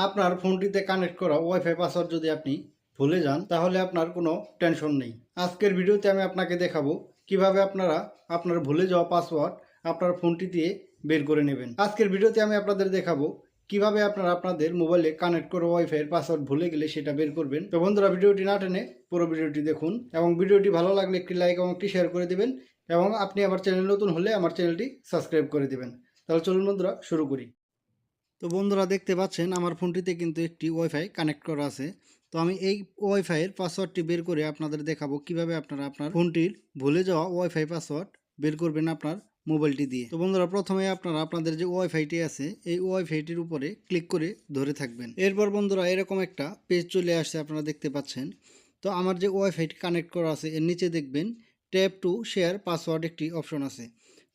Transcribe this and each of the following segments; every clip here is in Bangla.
আপনার ফোনটিতে কানেক্ট করা ওয়াইফাই পাসওয়ার্ড যদি আপনি ভুলে যান তাহলে আপনার কোনো টেনশন নেই। আজকের ভিডিওতে আমি আপনাকে দেখাবো কিভাবে আপনারা আপনার ভুলে যাওয়া পাসওয়ার্ড আপনার ফোনটি দিয়ে বের করে নেবেন। আজকের ভিডিওতে আমি আপনাদের দেখাবো কিভাবে আপনারা আপনাদের মোবাইলে কানেক্ট করা ওয়াইফাইয়ের পাসওয়ার্ড ভুলে গেলে সেটা বের করবেন। তো বন্ধুরা, ভিডিওটি না টেনে পুরো ভিডিওটি দেখুন এবং ভিডিওটি ভালো লাগলে একটি লাইক এবং একটি শেয়ার করে দিবেন এবং আপনি আমার চ্যানেল নতুন হলে আমার চ্যানেলটি সাবস্ক্রাইব করে দিবেন। তাহলে চলুন বন্ধুরা, শুরু করি। তো বন্ধুরা, দেখতে পাচ্ছেন আমার ফোনটিতে কিন্তু একটি ওয়াইফাই কানেক্ট করা আছে। তো আমি এই ওয়াইফাইয়ের পাসওয়ার্ডটি বের করে আপনাদের দেখাবো কিভাবে আপনারা আপনার ফোনটির ভুলে যাওয়া ওয়াইফাই পাসওয়ার্ড বের করবেন আপনার মোবাইলটি দিয়ে। তো বন্ধুরা, প্রথমে আপনারা আপনাদের যে ওয়াইফাইটি আছে এই ওয়াইফাইটির উপরে ক্লিক করে ধরে থাকবেন। এরপর বন্ধুরা, এরকম একটা পেজ চলে আসছে, আপনারা দেখতে পাচ্ছেন। তো আমার যে ওয়াইফাইটি কানেক্ট করা আছে এর নিচে দেখবেন ট্যাপ টু শেয়ার পাসওয়ার্ড একটি অপশন আছে।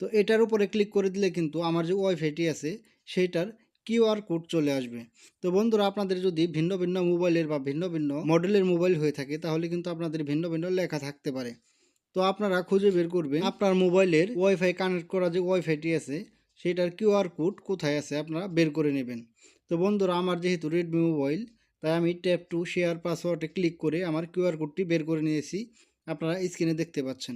তো এটার উপরে ক্লিক করে দিলে কিন্তু আমার যে ওয়াইফাইটি আছে সেইটার কিউআর কোড চলে আসবে। তো বন্ধুরা, আপনাদের যদি ভিন্ন ভিন্ন মোবাইলের বা ভিন্ন ভিন্ন মডেলের মোবাইল হয়ে থাকে তাহলে কিন্তু আপনাদের ভিন্ন ভিন্ন লেখা থাকতে পারে। তো আপনারা খুঁজে বের করবেন আপনার মোবাইলের ওয়াইফাই কানেক্ট করা যে ওয়াইফাইটি আছে সেটার কিউআর কোড কোথায় আছে, আপনারা বের করে নেবেন। তো বন্ধুরা, আমার যেহেতু রেডমি মোবাইল তাই আমি ট্যাপ টু শেয়ার পাসওয়ার্ডে ক্লিক করে আমার কিউআর কোডটি বের করে নিয়েছি, আপনারা স্ক্রিনে দেখতে পাচ্ছেন।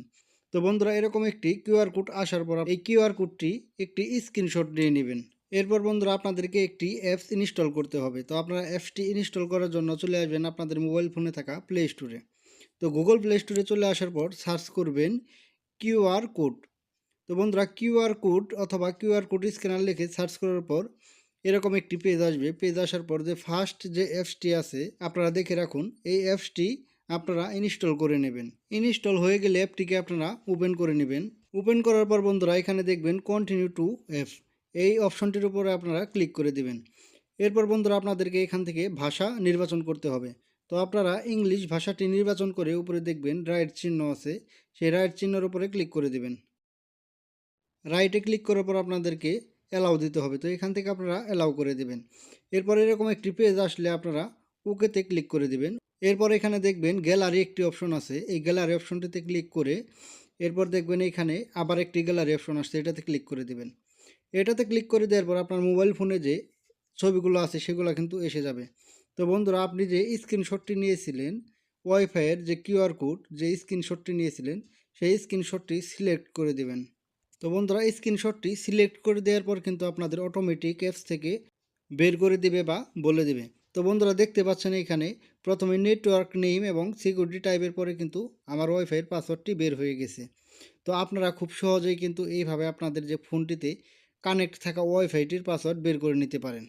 তো বন্ধুরা, এরকম একটি কিউআর কোড আসার পর এই কিউআর কোডটি একটি স্ক্রিনশট নিয়ে নেবেন। এরপর বন্ধুরা, আপনাদেরকে একটি অ্যাপস ইনস্টল করতে হবে। তো আপনারা অ্যাপসটি ইনস্টল করার জন্য চলে আসবেন আপনাদের মোবাইল ফোনে থাকা প্লে স্টোরে। তো গুগল প্লে স্টোরে চলে আসার পর সার্চ করবেন কিউআর কোড। তো বন্ধুরা, কিউআর কোড অথবা কিউআর কোড স্ক্যানার লিখে সার্চ করার পর এরকম একটি পেজ আসবে। পেজ আসার পর যে ফার্স্ট যে অ্যাপসটি আছে আপনারা দেখে রাখুন, এই অ্যাপসটি আপনারা ইনস্টল করে নেবেন। ইনস্টল হয়ে গেলে অ্যাপটিকে আপনারা ওপেন করে নেবেন। ওপেন করার পর বন্ধুরা, এখানে দেখবেন কন্টিনিউ টু অ্যাপস, এই অপশনটির উপরে আপনারা ক্লিক করে দেবেন। এরপর বন্ধুরা, আপনাদেরকে এখান থেকে ভাষা নির্বাচন করতে হবে। তো আপনারা ইংলিশ ভাষাটি নির্বাচন করে উপরে দেখবেন রাইট চিহ্ন আছে, সেই রাইট চিহ্নের উপরে ক্লিক করে দেবেন। রাইটে ক্লিক করার পর আপনাদেরকে অ্যালাউ দিতে হবে। তো এখান থেকে আপনারা অ্যালাউ করে দেবেন। এরপর এরকম একটি পেজ আসলে আপনারা ওকেতে ক্লিক করে দিবেন। এরপর এখানে দেখবেন গ্যালারি একটি অপশন আছে, এই গ্যালারি অপশনটিতে ক্লিক করে এরপর দেখবেন এখানে আবার একটি গ্যালারি অপশন আসছে, এটাতে ক্লিক করে দিবেন। এটাতে ক্লিক করে দেওয়ার পর আপনার মোবাইল ফোনে যে ছবিগুলো আছে সেগুলো কিন্তু এসে যাবে। তো বন্ধুরা, আপনি যে স্ক্রিনশটটি নিয়েছিলেন ওয়াইফাইয়ের যে কিউআর কোড, যে স্ক্রিনশটটি নিয়েছিলেন সেই স্ক্রিনশটটি সিলেক্ট করে দিবেন। তো বন্ধুরা, স্ক্রিনশটটি সিলেক্ট করে দেওয়ার পর কিন্তু আপনাদের অটোমেটিক অ্যাপস থেকে বের করে দিবে বা বলে দিবে। তো বন্ধুরা, দেখতে পাচ্ছেন এখানে প্রথমে নেটওয়ার্ক নেম এবং সিকিউরিটি টাইপের পরে কিন্তু আমার ওয়াইফাইয়ের পাসওয়ার্ডটি বের হয়ে গেছে। তো আপনারা খুব সহজেই কিন্তু এইভাবে আপনাদের যে ফোনটিতে কানেক্ট থাকা ওয়াইফাইটির পাসওয়ার্ড বের করে নিতে পারেন।